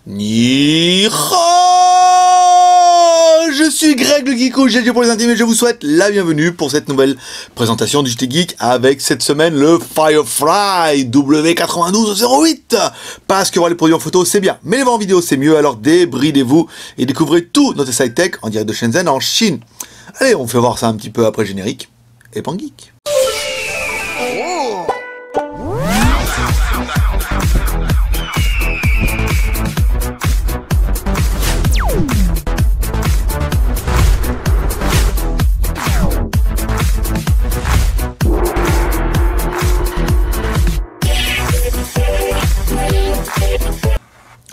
Ni hao, je suis Greg le Geeko, GG pour les intimes et je vous souhaite la bienvenue pour cette nouvelle présentation du JT Geek avec cette semaine le Firefly W9208. Parce que voir les produits en photo c'est bien, mais les voir en vidéo c'est mieux, alors débridez-vous et découvrez tout notre side tech en direct de Shenzhen en Chine. Allez, on fait voir ça un petit peu après le générique et pan geek.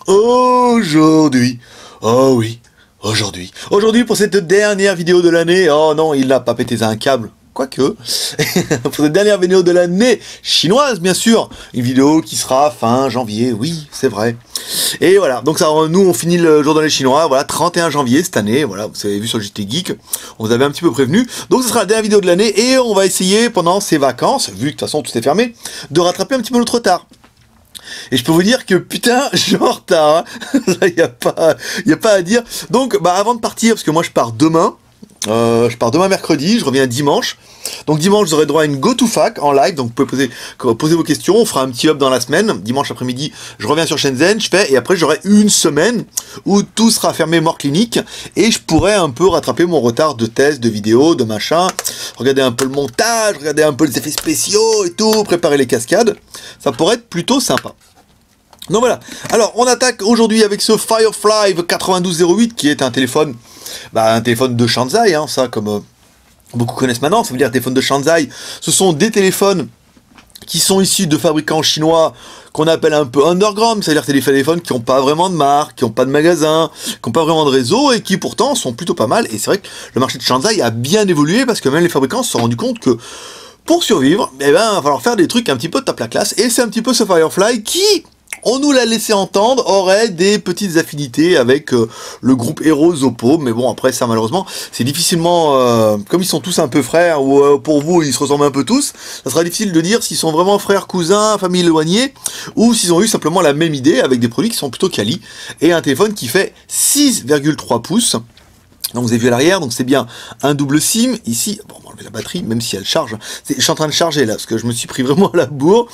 Aujourd'hui, oh oui, aujourd'hui pour cette dernière vidéo de l'année, oh non, il n'a pas pété un câble, quoique, pour cette dernière vidéo de l'année chinoise, bien sûr, une vidéo qui sera fin janvier, oui, c'est vrai. Et voilà, donc ça, nous on finit le jour de l'année chinois, voilà, 31 janvier cette année, voilà, vous avez vu sur le JT Geek, on vous avait un petit peu prévenu, donc ce sera la dernière vidéo de l'année, et on va essayer pendant ces vacances, vu que de toute façon tout est fermé, de rattraper un petit peu notre retard. Et je peux vous dire que putain, je suis en retard, hein. Là, y a pas à dire. Donc, bah, avant de partir, parce que moi je pars demain, mercredi, je reviens dimanche. Donc dimanche, vous aurez droit à une GoToFac en live, donc vous pouvez poser vos questions, on fera un petit hub dans la semaine. Dimanche après-midi, je reviens sur Shenzhen, je fais, et après j'aurai une semaine où tout sera fermé mort clinique, et je pourrai un peu rattraper mon retard de tests, de vidéos, de machin, regarder un peu le montage, regarder un peu les effets spéciaux et tout, préparer les cascades. Ça pourrait être plutôt sympa. Donc voilà, alors on attaque aujourd'hui avec ce Firefly 9208 qui est un téléphone, un téléphone de Shanzai, hein, ça comme beaucoup connaissent maintenant, ça veut dire téléphone de Shanzai. Ce sont des téléphones qui sont issus de fabricants chinois qu'on appelle un peu underground, c'est-à-dire des téléphones qui n'ont pas vraiment de marque, qui n'ont pas de magasin, qui n'ont pas vraiment de réseau et qui pourtant sont plutôt pas mal. Et c'est vrai que le marché de Shanzai a bien évolué parce que même les fabricants se sont rendus compte que pour survivre, eh ben, il va falloir faire des trucs un petit peu de top la classe. Et c'est un petit peu ce Firefly qui, on nous l'a laissé entendre, aurait des petites affinités avec le groupe Hero Oppo, mais bon, après ça malheureusement, c'est difficilement, comme ils sont tous un peu frères, ou pour vous ils se ressemblent un peu tous, ça sera difficile de dire s'ils sont vraiment frères, cousins, famille éloignée, ou s'ils ont eu simplement la même idée avec des produits qui sont plutôt quali, et un téléphone qui fait 6,3 pouces. Donc vous avez vu à l'arrière, donc c'est bien un double SIM, ici, bon, on va enlever la batterie, même si elle charge, je suis en train de charger là, parce que je me suis pris vraiment à la bourre,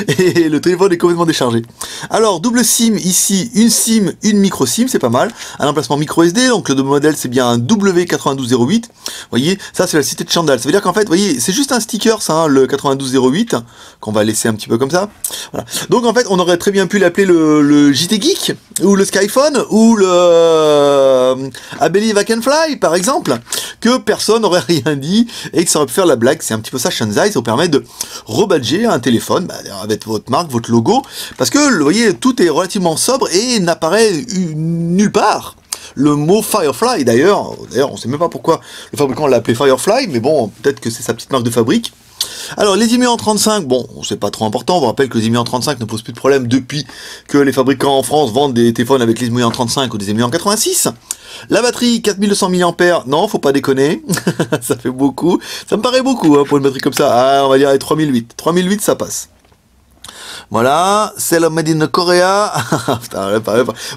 et le téléphone est complètement déchargé. Alors, double SIM, ici, une SIM, une micro SIM, c'est pas mal, un emplacement micro SD, donc le modèle c'est bien un W9208, vous voyez, ça c'est la cité de Chandal, ça veut dire qu'en fait, vous voyez, c'est juste un sticker ça, hein, le 9208, qu'on va laisser un petit peu comme ça, voilà. Donc en fait, on aurait très bien pu l'appeler le JT Geek, ou le Skyphone, ou le I Believe I Can Fly, par exemple, que personne n'aurait rien dit et que ça aurait pu faire la blague. C'est un petit peu ça Shanzai, ça vous permet de rebadger un téléphone avec votre marque, votre logo, parce que vous voyez, tout est relativement sobre et n'apparaît nulle part le mot Firefly. D'ailleurs on sait même pas pourquoi le fabricant l'a appelé Firefly, mais bon, peut-être que c'est sa petite marque de fabrique. Alors les IMEI en 35, bon, c'est pas trop important, on vous rappelle que les IMEI en 35 ne posent plus de problème depuis que les fabricants en France vendent des téléphones avec les IMEI en 35 ou des IMEI en 86. La batterie 4200 mAh, non, faut pas déconner, ça fait beaucoup, ça me paraît beaucoup hein, pour une batterie comme ça, on va dire les 3008, 3008 ça passe. Voilà, celle made in Korea,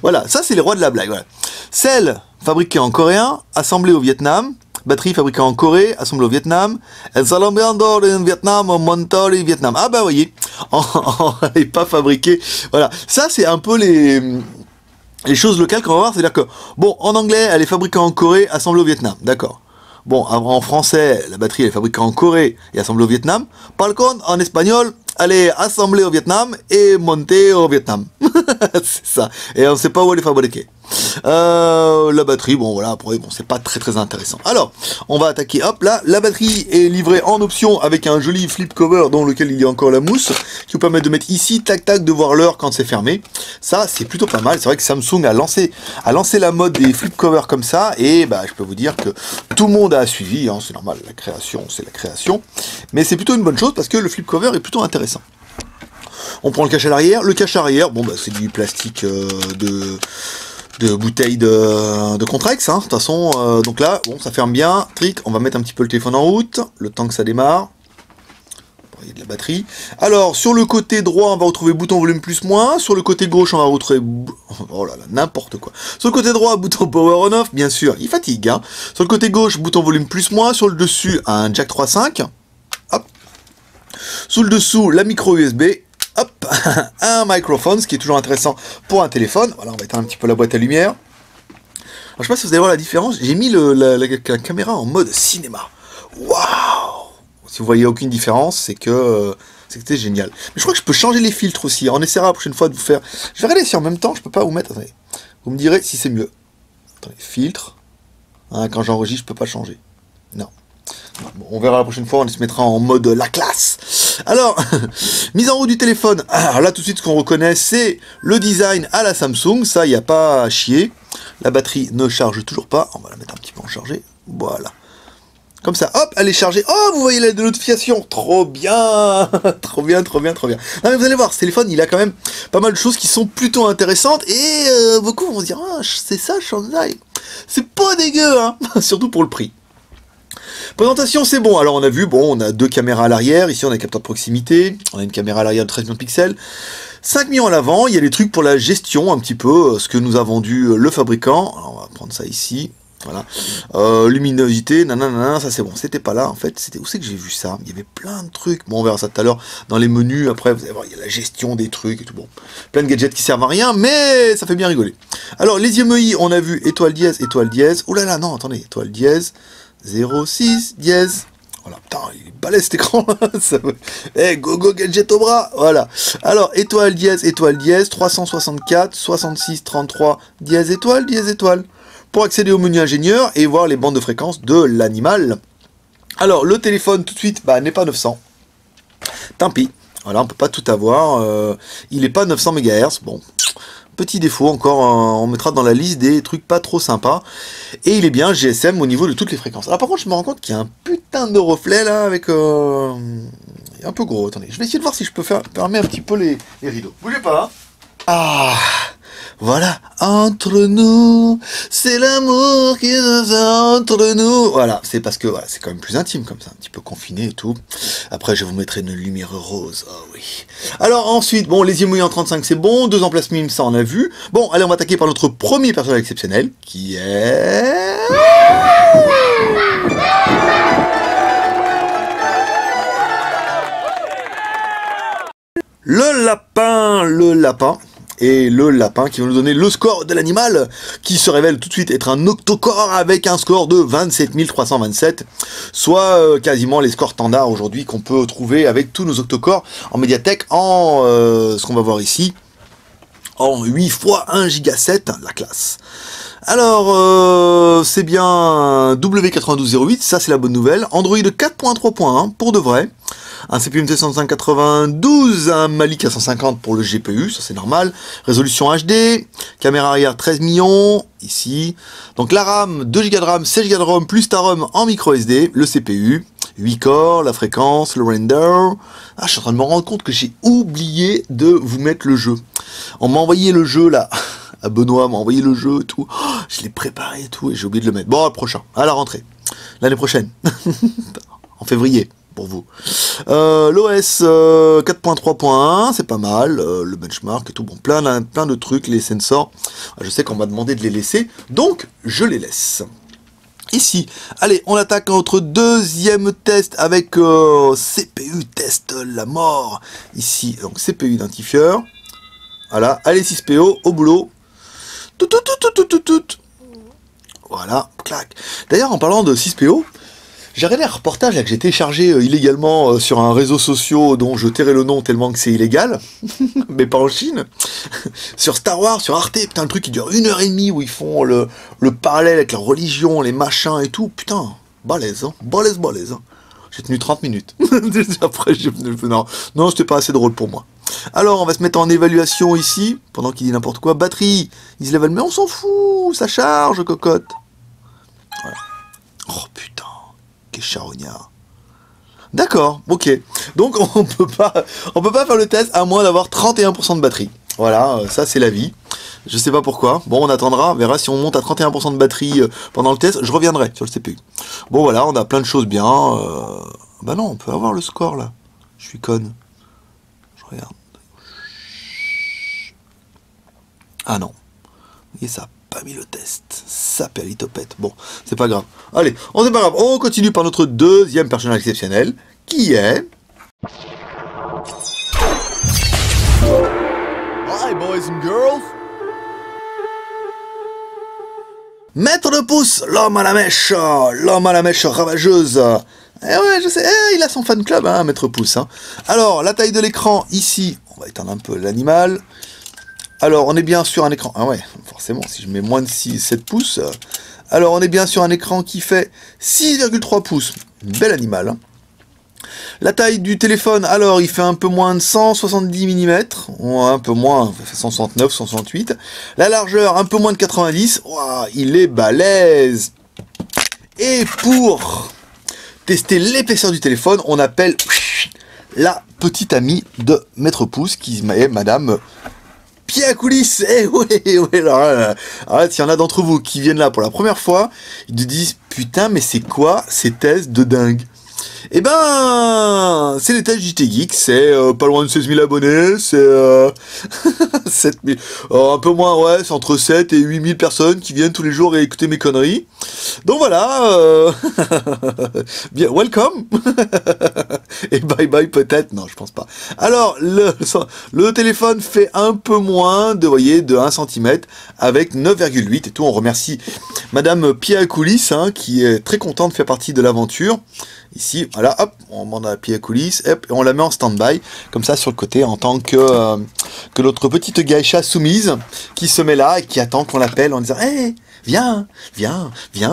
voilà, ça c'est les rois de la blague, voilà. Celle fabriquée en coréen, assemblée au Vietnam, batterie fabriquée en Corée, assemblée au Vietnam, elle s'assemble en Vietnam, en Monterrey, Vietnam. Ah bah voyez, elle n'est pas fabriquée, voilà, ça c'est un peu les choses locales qu'on va voir, c'est-à-dire que, bon, en anglais, elle est fabriquée en Corée, assemblée au Vietnam, d'accord. Bon, en français, la batterie elle est fabriquée en Corée et assemblée au Vietnam. Par contre, en espagnol, elle est assemblée au Vietnam et montée au Vietnam. C'est ça. Et on ne sait pas où elle est fabriquée. La batterie, bon voilà, après, bon, c'est pas très intéressant. Alors, on va attaquer, hop là, la batterie est livrée en option avec un joli flip cover dans lequel il y a encore la mousse, qui vous permet de mettre ici, tac, de voir l'heure quand c'est fermé. Ça, c'est plutôt pas mal. C'est vrai que Samsung a lancé la mode des flip covers comme ça, et bah, je peux vous dire que tout le monde a suivi, hein, c'est normal, la création, c'est la création. Mais c'est plutôt une bonne chose parce que le flip cover est plutôt intéressant. On prend le cache à l'arrière. Le cache arrière, bon bah c'est du plastique de bouteille de Contrex, hein, de toute façon, donc là, bon, ça ferme bien, trick, on va mettre un petit peu le téléphone en route, le temps que ça démarre. Il y a de la batterie. Alors, sur le côté droit, on va retrouver bouton volume plus moins. Sur le côté gauche, on va retrouver... Oh là là, n'importe quoi. Sur le côté droit, bouton power on off, bien sûr, il fatigue. Hein. Sur le côté gauche, bouton volume plus moins. Sur le dessus, un jack 3.5. Hop. Sous le dessous, la micro USB. Hop. Un microphone, ce qui est toujours intéressant pour un téléphone. Voilà, on va éteindre un petit peu la boîte à lumière. Alors, je sais pas si vous allez voir la différence. J'ai mis la caméra en mode cinéma. Waouh! Si vous voyez aucune différence, c'est que c'était génial. Mais je crois que je peux changer les filtres aussi. On essaiera la prochaine fois de vous faire... Je vais regarder si en même temps, je peux pas vous mettre... Attendez. Vous me direz si c'est mieux. Attendez, filtre. Hein, quand j'enregistre, je peux pas changer. Non. Bon, on verra la prochaine fois, on se mettra en mode la classe. Alors, mise en route du téléphone. Alors là, tout de suite, ce qu'on reconnaît, c'est le design à la Samsung. Ça, il n'y a pas à chier. La batterie ne charge toujours pas. On va la mettre un petit peu en chargé. Voilà. Comme ça, hop, elle est chargée. Oh, vous voyez la notification. Trop bien. Trop bien, trop bien, trop bien. Non, mais vous allez voir, ce téléphone, il a quand même pas mal de choses qui sont plutôt intéressantes. Et beaucoup vont se dire, ah, c'est ça, Shanghai. C'est pas dégueu, hein. Surtout pour le prix. Présentation, c'est bon. Alors, on a vu, bon, on a 2 caméras à l'arrière. Ici, on a un capteur de proximité. On a une caméra à l'arrière de 13 millions de pixels. 5 millions à l'avant. Il y a des trucs pour la gestion, un petit peu, ce que nous a vendu le fabricant. Alors, on va prendre ça ici. Voilà. Luminosité, nanana, ça c'est bon. C'était pas là en fait. C'était où c'est que j'ai vu ça? Il y avait plein de trucs. Bon, on verra ça tout à l'heure dans les menus. Après, vous allez voir, il y a la gestion des trucs et tout. Bon, plein de gadgets qui servent à rien, mais ça fait bien rigoler. Alors, les IMEI, on a vu étoile dièse, étoile dièse. Oh là là, non, attendez, étoile dièse, 06 dièse. Voilà, putain, il est balèze cet écran. Eh, go go gadget au bras. Voilà. Alors, étoile dièse, 364, 66, 33, dièse étoile. Pour accéder au menu ingénieur et voir les bandes de fréquence de l'animal. Alors, le téléphone, tout de suite, bah, n'est pas 900. Tant pis. Voilà, on peut pas tout avoir. Il n'est pas 900 MHz. Bon, petit défaut encore. On mettra dans la liste des trucs pas trop sympas. Et il est bien GSM au niveau de toutes les fréquences. Alors, par contre, je me rends compte qu'il y a un putain de reflet, là, avec... un peu gros. Attendez, je vais essayer de voir si je peux fermer un petit peu les rideaux. Bougez pas, hein. Ah, voilà, entre nous, c'est l'amour qui nous a entre nous. Voilà, c'est parce que voilà, c'est quand même plus intime comme ça, un petit peu confiné et tout. Après, je vous mettrai une lumière rose, oh oui. Alors ensuite, bon, les IMEI en 35, c'est bon, 2 emplacements MIM, ça on a vu. Bon, allez, on va attaquer par notre premier personnage exceptionnel, qui est... Le lapin. Et le lapin qui va nous donner le score de l'animal, qui se révèle tout de suite être un octocore avec un score de 27 327, soit quasiment les scores standards aujourd'hui qu'on peut trouver avec tous nos octocores en médiathèque, en ce qu'on va voir ici, en 8 x 1 Go 7, la classe. Alors, c'est bien W9208, ça c'est la bonne nouvelle. Android 4.3.1 pour de vrai. Un CPU MT 6592, un Mali 450 pour le GPU, ça c'est normal. Résolution HD, caméra arrière 13 millions, ici. Donc la RAM, 2 Go de RAM, 16 Go de ROM, plus ta ROM en micro SD, le CPU, 8 corps, la fréquence, le render. Ah, je suis en train de me rendre compte que j'ai oublié de vous mettre le jeu. On m'a envoyé le jeu là. Benoît m'a envoyé le jeu et tout. Oh, je l'ai préparé et tout et j'ai oublié de le mettre. Bon, le prochain, à la rentrée. L'année prochaine. En février, pour vous. L'OS 4.3.1, c'est pas mal. Le benchmark et tout. Bon, plein de trucs, les sensors. Je sais qu'on m'a demandé de les laisser, donc je les laisse. Ici, allez, on attaque notre deuxième test avec CPU test la mort. Ici, donc CPU identifieur. Voilà, allez 6PO, au boulot. Tout. Voilà, clac. D'ailleurs, en parlant de 6PO, j'ai regardé un reportage là, que j'ai téléchargé illégalement sur un réseau social dont je tairai le nom tellement que c'est illégal, mais pas en Chine. Sur Star Wars, sur Arte, putain, le truc qui dure 1h30 où ils font le parallèle avec la religion, les machins et tout. Putain, balèze, hein, balèze. Hein. J'ai tenu 30 minutes. Après, non, c'était pas assez drôle pour moi. Alors, on va se mettre en évaluation ici, pendant qu'il dit n'importe quoi. Batterie, il se level, mais on s'en fout, ça charge, cocotte. Voilà. Oh putain, quel charognard. D'accord, ok. Donc, on peut pas faire le test à moins d'avoir 31% de batterie. Voilà, ça c'est la vie. Je sais pas pourquoi. Bon, on attendra, on verra si on monte à 31% de batterie pendant le test. Je reviendrai sur le CPU. Bon, voilà, on a plein de choses bien. Bah non, on peut avoir le score là. Je suis conne. Je regarde. Ah non. Et ça n'a pas mis le test. Ça perlitopette. Bon, c'est pas grave. Allez, c'est pas grave. On continue par notre deuxième personnage exceptionnel, qui est... Hi, boys and girls. Maître de pouce, l'homme à la mèche ravageuse. Eh ouais, je sais, il a son fan club, hein, Maître Pouce. Hein. Alors, la taille de l'écran, ici, on va éteindre un peu l'animal. Alors, on est bien sur un écran... Ah ouais, forcément, si je mets moins de 7 pouces... Alors, on est bien sur un écran qui fait 6,3 pouces. Bel animal. Hein. La taille du téléphone, alors, il fait un peu moins de 170 mm. Un peu moins, il fait 169, 168. La largeur, un peu moins de 90. Ouah, il est balèze. Et pour tester l'épaisseur du téléphone, on appelle la petite amie de Maître Pouce, qui est Madame... Pied à coulisses. Eh ouais, alors s'il y en a d'entre vous qui viennent là pour la première fois, ils te disent, putain, mais c'est quoi ces tests de dingue? Eh ben, c'est les tests JT Geek, c'est pas loin de 16 000 abonnés, c'est 7 000, un peu moins, ouais, c'est entre 7 et 8 000 personnes qui viennent tous les jours et écouter mes conneries. Donc voilà, bien, welcome. Et bye bye peut-être, non, je pense pas. Alors, le téléphone fait un peu moins de, vous voyez, de 1 cm avec 9,8 et tout. On remercie Madame Pied à coulisses, hein, qui est très contente de faire partie de l'aventure. Ici, voilà, hop, on demande à Pied à coulisses, hop, et on la met en stand-by, comme ça sur le côté, en tant que notre petite geisha soumise, qui se met là et qui attend qu'on l'appelle en disant, hey, viens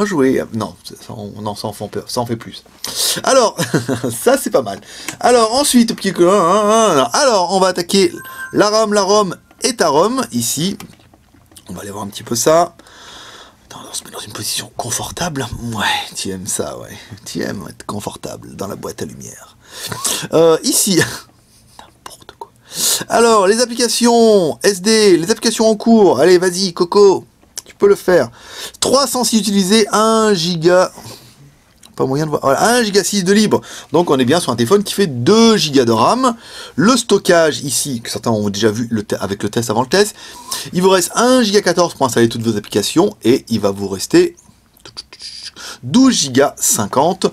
jouer. Non, ça en fait plus. Alors, ça c'est pas mal. Alors, ensuite, alors, on va attaquer la ROM et ta ROM, ici. On va aller voir un petit peu ça. On se met dans une position confortable. Ouais, tu aimes ça, ouais. Tu aimes être confortable dans la boîte à lumière. Ici, n'importe quoi. Alors, les applications SD, les applications en cours. Allez, vas-y, Coco, tu peux le faire. 306 utilisés, 1 giga... Pas moyen de voir. Voilà, 1 giga 6 de libre. Donc on est bien sur un téléphone qui fait 2 giga de RAM. Le stockage ici, que certains ont déjà vu avec le test avant le test, il vous reste 1 giga 14 pour installer toutes vos applications et il va vous rester 12 giga 50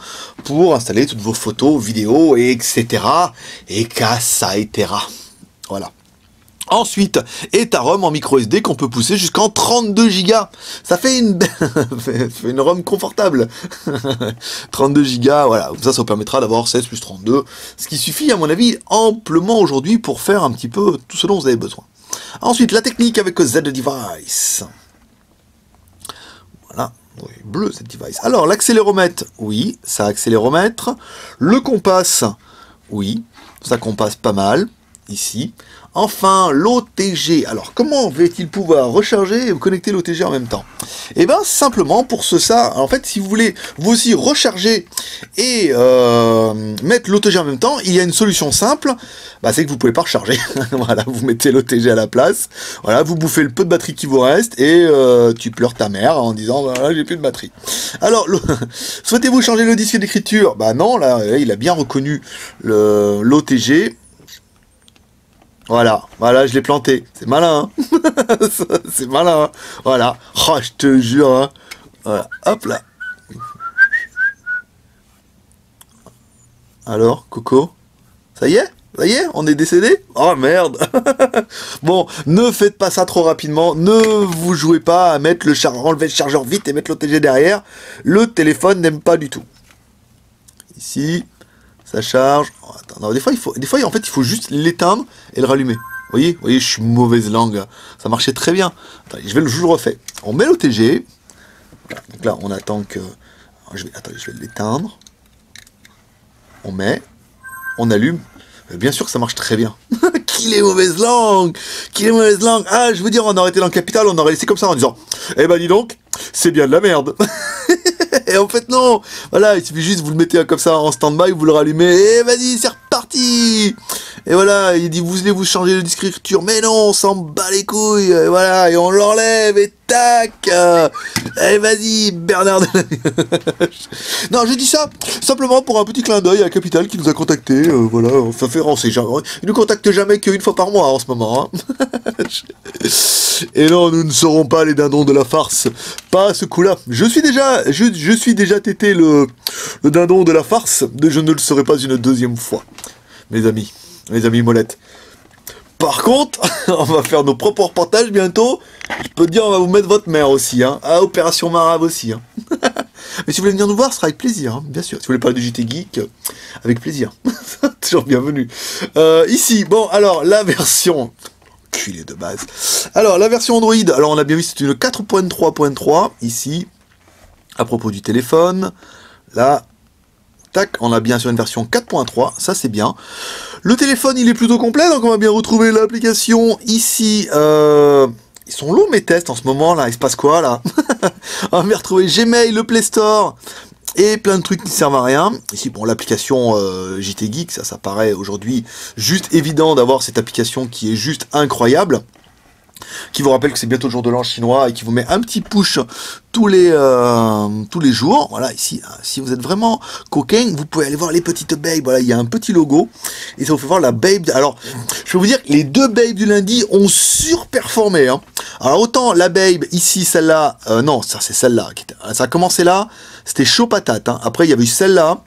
pour installer toutes vos photos, vidéos, etc. Et caetera. Voilà. Ensuite, et ta ROM en micro SD qu'on peut pousser jusqu'en 32 Go. Ça fait une ROM confortable. 32 Go, voilà. Ça vous permettra d'avoir 16 plus 32. Ce qui suffit, à mon avis, amplement aujourd'hui pour faire un petit peu tout ce dont vous avez besoin. Ensuite, la technique avec Z Device. Voilà. Oui, bleu, Z Device. Alors, l'accéléromètre, oui, ça accéléromètre. Le compas, oui, ça compasse pas mal. Ici. Enfin, l'OTG. Alors, comment va-t-il pouvoir recharger et connecter l'OTG en même temps? Eh bien, simplement, pour ça, en fait, si vous voulez vous aussi recharger et mettre l'OTG en même temps, il y a une solution simple, bah, c'est que vous ne pouvez pas recharger. Voilà, vous mettez l'OTG à la place, voilà, vous bouffez le peu de batterie qui vous reste et tu pleures ta mère en disant, voilà, j'ai plus de batterie. Alors, souhaitez-vous changer le disque d'écriture? Bah non, là, il a bien reconnu l'OTG. Voilà, je l'ai planté. C'est malin, hein. C'est malin, hein. Voilà. Oh, je te jure, hein. Voilà, hop là. Alors, Coco? Ça y est, on est décédé? Oh merde. Bon, ne faites pas ça trop rapidement. Ne vous jouez pas à mettre enlever le chargeur vite et mettre l'OTG derrière. Le téléphone n'aime pas du tout. Ici. Ça charge. Oh, attends, non, des fois, en fait, il faut juste l'éteindre et le rallumer. Vous voyez, je suis mauvaise langue. Ça marchait très bien. Attendez, je le refais. On met l'OTG. Voilà, donc là, on attend que... je vais l'éteindre. On met. On allume. Bien sûr que ça marche très bien. Qu'il est mauvaise langue. Ah, je veux dire, on aurait été dans le capital, on aurait laissé comme ça en disant, eh ben dis donc, c'est bien de la merde. Et en fait non, voilà, il suffit juste, vous le mettez comme ça en stand-by, vous le rallumez, et vas-y, c'est reparti. Et voilà, il dit, vous voulez vous changer le disque d'écriture, mais non, on s'en bat les couilles, et voilà, et on l'enlève, et tac. Eh vas-y, Bernard. Non, je dis ça simplement pour un petit clin d'œil à Capital qui nous a contacté. Voilà, ça fait rancer. Il nous contacte jamais qu'une fois par mois en ce moment. Hein. Et non, nous ne serons pas les dindons de la farce. Pas à ce coup-là. Je suis déjà tété le dindon de la farce. Je ne le serai pas une deuxième fois. Mes amis molettes. Par contre, on va faire nos propres reportages bientôt. Je peux te dire, on va vous mettre votre mère aussi, hein. À Opération Marave aussi, hein. Mais si vous voulez venir nous voir, ce sera avec plaisir, hein, bien sûr. Si vous voulez parler du JT Geek, avec plaisir. Toujours bienvenue. Ici, bon, alors, la version... Culé de base. Alors, la version Android, alors on a bien vu, c'est une 4.3.3, ici, à propos du téléphone. Là, tac, on a bien sur une version 4.3, ça c'est bien. Le téléphone, il est plutôt complet, donc on va bien retrouver l'application ici. Ils sont longs mes tests en ce moment, là, il se passe quoi, là? On va bien retrouver Gmail, le Play Store, et plein de trucs qui ne servent à rien. Ici, bon, l'application JT Geek, ça paraît aujourd'hui juste évident d'avoir cette application qui est juste incroyable. Qui vous rappelle que c'est bientôt le jour de l'an chinois et qui vous met un petit push tous les jours. Voilà, ici, si vous êtes vraiment coquin, vous pouvez aller voir les petites babes. Voilà, il y a un petit logo et ça vous fait voir la babe. Alors, je peux vous dire que les deux babes du lundi ont surperformé. Hein. Alors, autant la babe, ici, celle-là, non, ça c'est celle-là. Ça a commencé là, c'était chaud patate. Hein. Après, il y avait eu celle-là.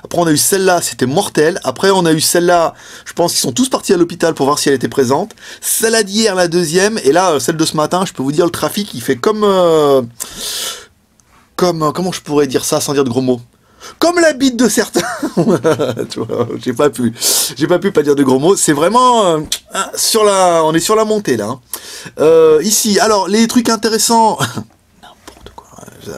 Après, on a eu celle-là, c'était mortel. Après, on a eu celle-là, je pense qu'ils sont tous partis à l'hôpital pour voir si elle était présente. Celle-là d'hier, la deuxième. Et là, celle de ce matin, je peux vous dire, le trafic, il fait comme comment je pourrais dire ça sans dire de gros mots? Comme la bite de certains. Tu vois, j'ai pas pu pas dire de gros mots. C'est vraiment on est sur la montée, là. Hein. Ici, alors, les trucs intéressants...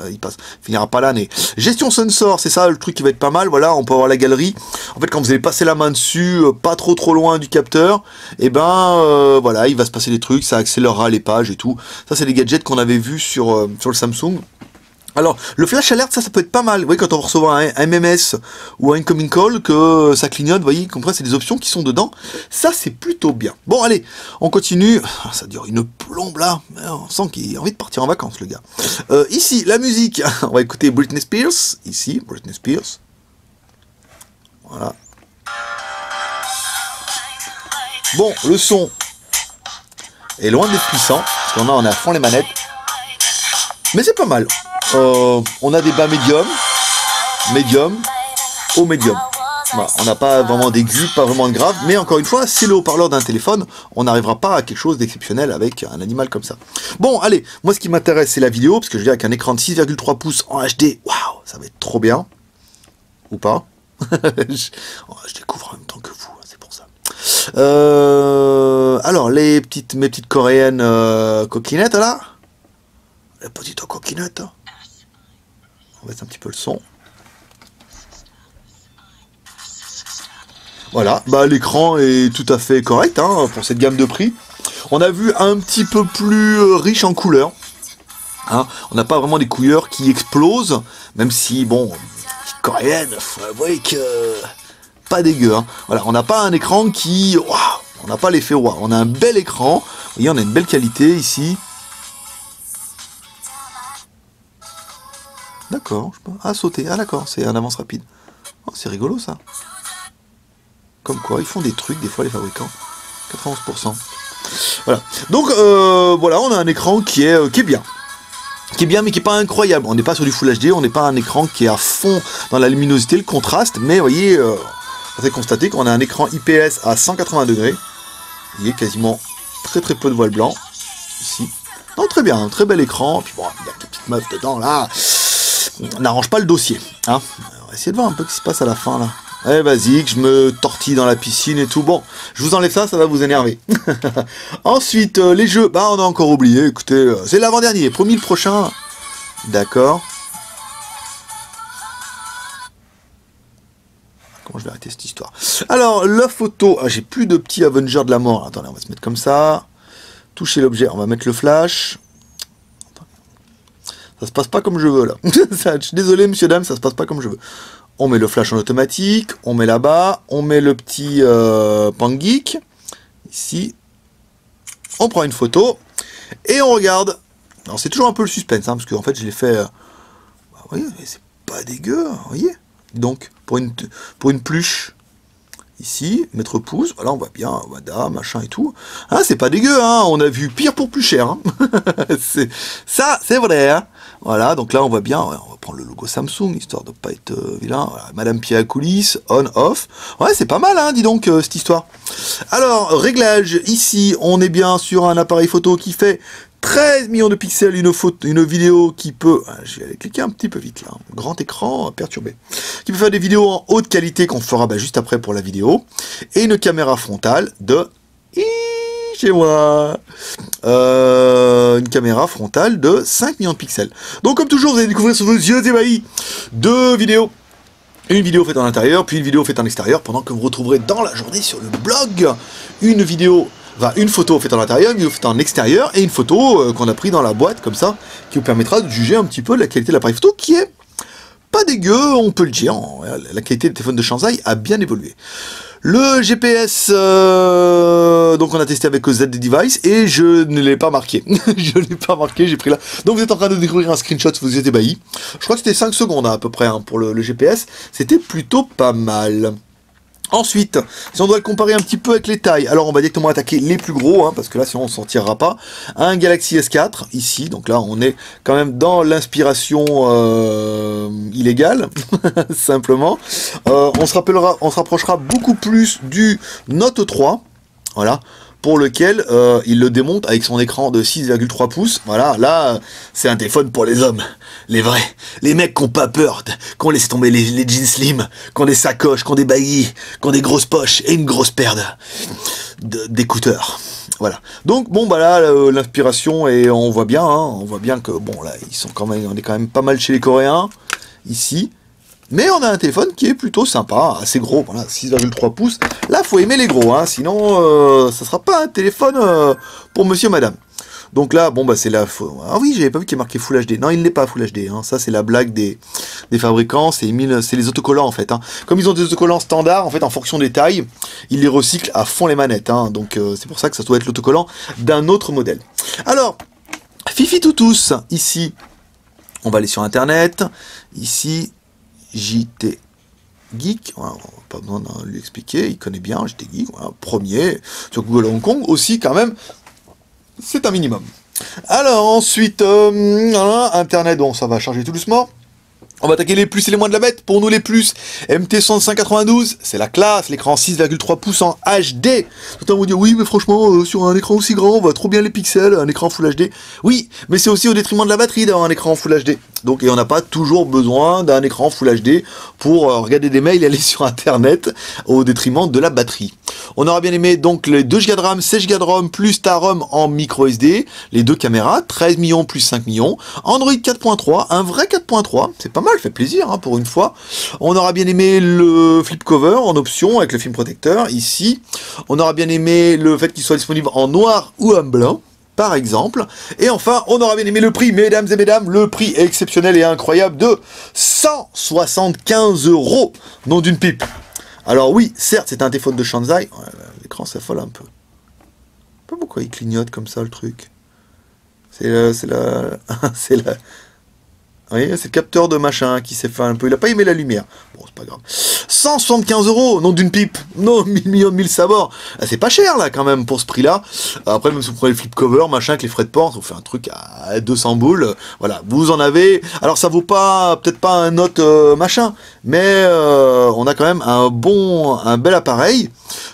il finira pas l'année. Gestion sensor, c'est ça le truc qui va être pas mal. Voilà, on peut avoir la galerie. En fait, quand vous allez passer la main dessus, pas trop loin du capteur, et ben voilà, il va se passer des trucs, ça accélérera les pages et tout. Ça, c'est des gadgets qu'on avait vus sur le Samsung. Alors, le flash alert, ça peut être pas mal. Vous voyez, quand on reçoit un MMS ou un incoming call, que ça clignote, vous voyez, comme ça, c'est des options qui sont dedans. Ça, c'est plutôt bien. Bon, allez, on continue. Ça dure une plombe, là. On sent qu'il a envie de partir en vacances, le gars. Ici, la musique. On va écouter Britney Spears. Ici, Britney Spears. Voilà. Bon, le son est loin d'être puissant, parce qu'on on est à fond les manettes. Mais c'est pas mal. On a des bas médium, haut médium. Voilà, on n'a pas vraiment d'aigu, pas vraiment de grave, mais encore une fois, c'est le haut-parleur d'un téléphone, on n'arrivera pas à quelque chose d'exceptionnel avec un animal comme ça. Bon, allez, moi ce qui m'intéresse c'est la vidéo, parce que je veux dire avec un écran de 6,3 pouces en HD, waouh, ça va être trop bien. Ou pas. je découvre en même temps que vous, c'est pour ça. Alors, mes petites coréennes coquinettes là. Les petites coquinettes. On va mettre un petit peu le son. Voilà, bah l'écran est tout à fait correct hein, pour cette gamme de prix. On a vu un petit peu plus riche en couleurs. Hein. On n'a pas vraiment des couleurs qui explosent, même si, bon, coréenne, faut avouer que pas dégueu. Hein. Voilà, on n'a pas un écran qui... Wow, on n'a pas l'effet wow. On a un bel écran. Vous voyez, on a une belle qualité ici. D'accord, je sais pas. Ah, sauter. Ah, d'accord, c'est un avance rapide. Oh, c'est rigolo, ça. Comme quoi, ils font des trucs, des fois, les fabricants. 91%. Voilà. Donc, voilà, on a un écran qui est bien. Qui est bien, mais qui n'est pas incroyable. On n'est pas sur du Full HD, on n'est pas un écran qui est à fond dans la luminosité, le contraste. Mais, vous voyez, vous avez constaté qu'on a un écran IPS à 180 degrés. Vous voyez, quasiment très peu de voile blanc. Ici. Non, très bien, un très bel écran. Puis bon, il y a des petites meufs dedans, là. On n'arrange pas le dossier. Hein. On va essayer de voir un peu ce qui se passe à la fin là. Allez, vas-y, que je me tortille dans la piscine et tout. Bon, je vous enlève ça, ça va vous énerver. Ensuite, les jeux. Bah, on a encore oublié. Écoutez, c'est l'avant-dernier. Promis le prochain. D'accord. Comment je vais arrêter cette histoire? Alors, la photo. Ah, j'ai plus de petits Avengers de la mort. Attendez, on va se mettre comme ça. Toucher l'objet. On va mettre le flash. Ça se passe pas comme je veux là. Je suis désolé monsieur dame, ça se passe pas comme je veux. On met le flash en automatique, on met là-bas, on met le petit Pangeek. Ici. On prend une photo et on regarde. Alors c'est toujours un peu le suspense, hein, parce qu'en fait je l'ai fait... vous voyez, c'est pas dégueu, vous voyez. Donc, pour une pluche, ici, mettre pouce, voilà, on voit bien, Wada, machin et tout. Hein, c'est pas dégueu, hein, on a vu pire pour plus cher. Hein. Ça, c'est vrai. Hein. Voilà, donc là, on voit bien, on va prendre le logo Samsung, histoire de pas être vilain. Voilà, Madame Pia à coulisses, on, off. Ouais, c'est pas mal, hein, dis donc, cette histoire. Alors, réglage, ici, on est bien sur un appareil photo qui fait 13 millions de pixels, une vidéo qui peut... Je vais aller cliquer un petit peu vite là, grand écran perturbé. Qui peut faire des vidéos en haute qualité qu'on fera juste après pour la vidéo. Et une caméra frontale de... chez moi une caméra frontale de 5 millions de pixels. Donc comme toujours, vous allez découvrir sur vos yeux ébahis 2 vidéos. Une vidéo faite en intérieur, puis une vidéo faite en extérieur, pendant que vous retrouverez dans la journée sur le blog une photo faite en intérieur, une vidéo faite en extérieur, et une photo qu'on a pris dans la boîte, comme ça, qui vous permettra de juger un petit peu la qualité de l'appareil photo, qui est pas dégueu, on peut le dire. La qualité des téléphones de Shanzai a bien évolué. Le GPS, donc on a testé avec ZD Device, et je ne l'ai pas marqué. Je ne l'ai pas marqué, j'ai pris là. Donc vous êtes en train de découvrir un screenshot, vous êtes ébahis. Je crois que c'était 5 secondes à peu près hein, pour le GPS. C'était plutôt pas mal. Ensuite, si on doit le comparer un petit peu avec les tailles, alors on va directement attaquer les plus gros, hein, parce que là sinon on s'en tirera pas. Un Galaxy S4, ici, donc là on est quand même dans l'inspiration illégale, simplement. On se rapprochera beaucoup plus du Note 3, voilà, pour lequel il le démonte avec son écran de 6,3 pouces. Voilà, là, c'est un téléphone pour les hommes, les vrais, les mecs qui n'ont pas peur, qui ont laissé tomber les jeans slim, qui ont des sacoches, qui ont des baillis, qui ont des grosses poches et une grosse paire d'écouteurs. Voilà. Donc bon bah là l'inspiration et on voit bien que bon là on est quand même pas mal chez les Coréens ici. Mais on a un téléphone qui est plutôt sympa, assez gros, voilà, 6,3 pouces. Là, faut aimer les gros, hein, sinon, ça sera pas un téléphone pour monsieur, madame. Donc là, bon, bah, c'est la... Ah oui, j'avais pas vu qu'il est marqué Full HD. Non, il n'est pas Full HD, hein. Ça, c'est la blague des fabricants, c'est les autocollants, en fait. Hein. Comme ils ont des autocollants standards, en fait, en fonction des tailles, ils les recyclent à fond les manettes. Hein. Donc, c'est pour ça que ça doit être l'autocollant d'un autre modèle. Alors, Fifi Toutous, ici, on va aller sur Internet. Ici... JT Geek, voilà, pas besoin de lui expliquer, il connaît bien JT Geek, voilà, premier, sur Google Hong Kong aussi quand même, c'est un minimum. Alors ensuite, Internet, bon ça va charger tout doucement. On va attaquer les plus et les moins de la bête. Pour nous les plus, MT6592, c'est la classe, l'écran 6,3 pouces en HD. Certains vont dire, oui mais franchement, sur un écran aussi grand, on voit trop bien les pixels, un écran Full HD. Oui, mais c'est aussi au détriment de la batterie d'avoir un écran Full HD. Donc, et on n'a pas toujours besoin d'un écran Full HD pour regarder des mails et aller sur Internet au détriment de la batterie. On aura bien aimé donc les 2 Go de RAM, 16 Go de ROM plus ta ROM en micro SD, les 2 caméras, 13 millions plus 5 millions, Android 4.3, un vrai 4.3, c'est pas mal, fait plaisir hein, pour une fois. On aura bien aimé le flip cover en option avec le film protecteur ici. On aura bien aimé le fait qu'il soit disponible en noir ou en blanc, par exemple. Et enfin, on aura bien aimé le prix, mesdames et mesdames, le prix exceptionnel et incroyable de 175 €, nom d'une pipe. Alors oui, certes, c'est un téléphone de Shanzai. L'écran s'affole un peu. Je sais pas pourquoi il clignote comme ça, le truc. C'est la... Vous voyez, c'est le capteur de machin qui s'est fait un peu. Il a pas aimé la lumière. Bon, c'est pas grave. 175 €, nom d'une pipe. Non, 1000 millions de 1000 sabords. Ah, c'est pas cher, là, quand même, pour ce prix-là. Après, même si vous prenez le flip cover, machin, avec les frais de port, ça vous fait un truc à 200 boules. Voilà, vous en avez. Alors, ça vaut pas, peut-être pas un Note machin, mais on a quand même un bel appareil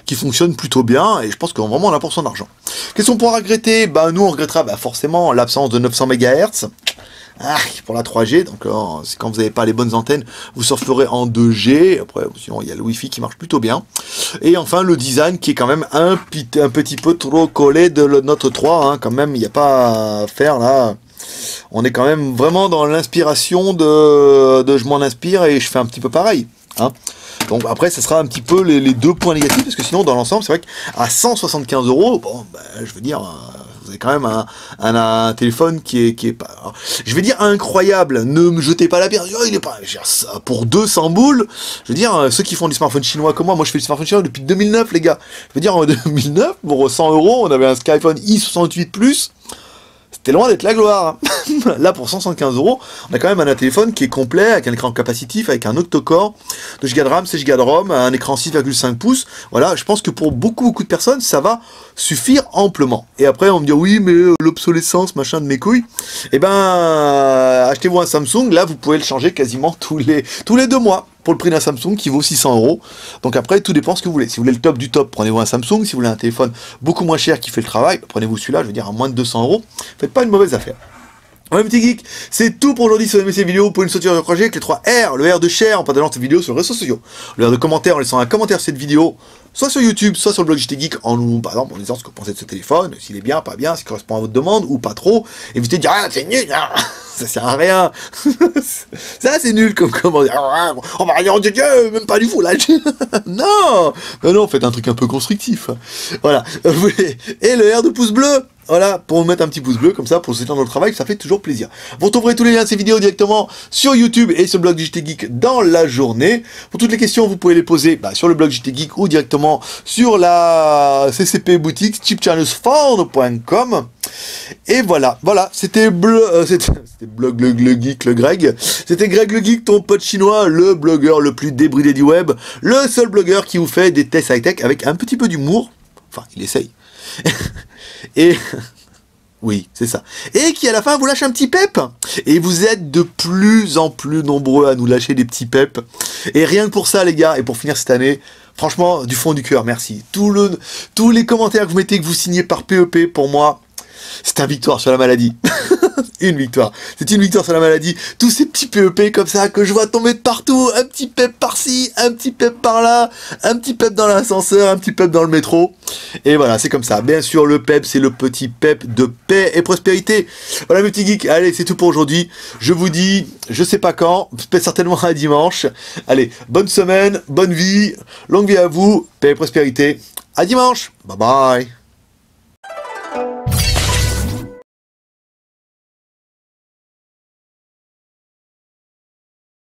qui fonctionne plutôt bien, et je pense qu'on vraiment on a pour son argent. Qu'est-ce qu'on pourra regretter? Bah, nous, on regrettera forcément l'absence de 900 MHz. Ah, pour la 3G, donc c'est quand vous n'avez pas les bonnes antennes, vous surferez en 2G, après sinon il y a le Wi-Fi qui marche plutôt bien, et enfin le design qui est quand même un petit peu trop collé de Note 3, hein, quand même, il n'y a pas à faire là, on est quand même vraiment dans l'inspiration de je m'en inspire et je fais un petit peu pareil, hein. Donc après, ce sera un petit peu les 2 points négatifs, parce que sinon, dans l'ensemble, c'est vrai qu'à 175 €, bon, ben, je veux dire, vous avez quand même un téléphone qui est pas... Alors, je vais dire incroyable, ne me jetez pas la pierre, oh, il est pas... Pour 200 boules, je veux dire, ceux qui font du smartphone chinois comme moi je fais du smartphone chinois depuis 2009, les gars. Je veux dire, en 2009, pour 100 €, on avait un Skyphone i68+, c'était loin d'être la gloire. Là, pour 175 €, on a quand même un téléphone qui est complet, avec un écran capacitif, avec un octa-core, 2 Go de RAM, 16 Go de ROM, un écran 6,5 pouces. Voilà, je pense que pour beaucoup de personnes, ça va suffire amplement. Et après, on me dit, oui, mais l'obsolescence, machin de mes couilles. Eh ben, achetez-vous un Samsung, là, vous pouvez le changer quasiment tous les 2 mois. Pour le prix d'un Samsung qui vaut 600 €. Donc après, tout dépend ce que vous voulez. Si vous voulez le top du top, prenez-vous un Samsung. Si vous voulez un téléphone beaucoup moins cher qui fait le travail, bah, prenez-vous celui-là, je veux dire, à moins de 200 €. Faites pas une mauvaise affaire. Ouais, petit geek, c'est tout pour aujourd'hui. Si vous aimez ces vidéos, vous pouvez nous soutenir sur le projet avec les 3 R. Le R de share en partageant cette vidéo sur les réseaux sociaux. Le R de commentaire en laissant un commentaire sur cette vidéo, soit sur YouTube, soit sur le blog JT Geek, par exemple, en disant ce que vous pensez de ce téléphone, s'il est bien, pas bien, s'il correspond à votre demande, ou pas trop. Évitez de dire, ah, c'est nul, hein. Ça sert à rien. Ça, c'est nul comme comment dire, on va rien dire, même pas du foulage. Non, mais non, faites un truc un peu constructif. Voilà. Et le R de pouce bleu. Voilà, pour vous mettre un petit pouce bleu, comme ça, pour soutenir notre travail, ça fait toujours plaisir. Vous retrouverez tous les liens de ces vidéos directement sur YouTube et sur le blog JT Geek dans la journée. Pour toutes les questions, vous pouvez les poser sur le blog JT Geek ou directement sur la CCP boutique, cheapchannelsfound.com. Et voilà, c'était blog le geek, le Greg. C'était Greg le geek, ton pote chinois, le blogueur le plus débridé du web, le seul blogueur qui vous fait des tests high-tech avec un petit peu d'humour. Enfin, il essaye. Et oui, c'est ça. Et qui à la fin vous lâche un petit pep. Et vous êtes de plus en plus nombreux à nous lâcher des petits peps. Et rien que pour ça, les gars, et pour finir cette année, franchement, du fond du cœur, merci. Tous les commentaires que vous mettez, que vous signez par PEP, pour moi, c'est une victoire sur la maladie. Une victoire. C'est une victoire sur la maladie. Tous ces petits PEP comme ça que je vois tomber de partout. Un petit pep par-ci, un petit pep par-là, un petit pep dans l'ascenseur, un petit pep dans le métro. Et voilà, c'est comme ça. Bien sûr, le pep, c'est le petit pep de paix et prospérité. Voilà, mes petits geeks. Allez, c'est tout pour aujourd'hui. Je vous dis, je sais pas quand, certainement à dimanche. Allez, bonne semaine, bonne vie, longue vie à vous, paix et prospérité. À dimanche. Bye bye.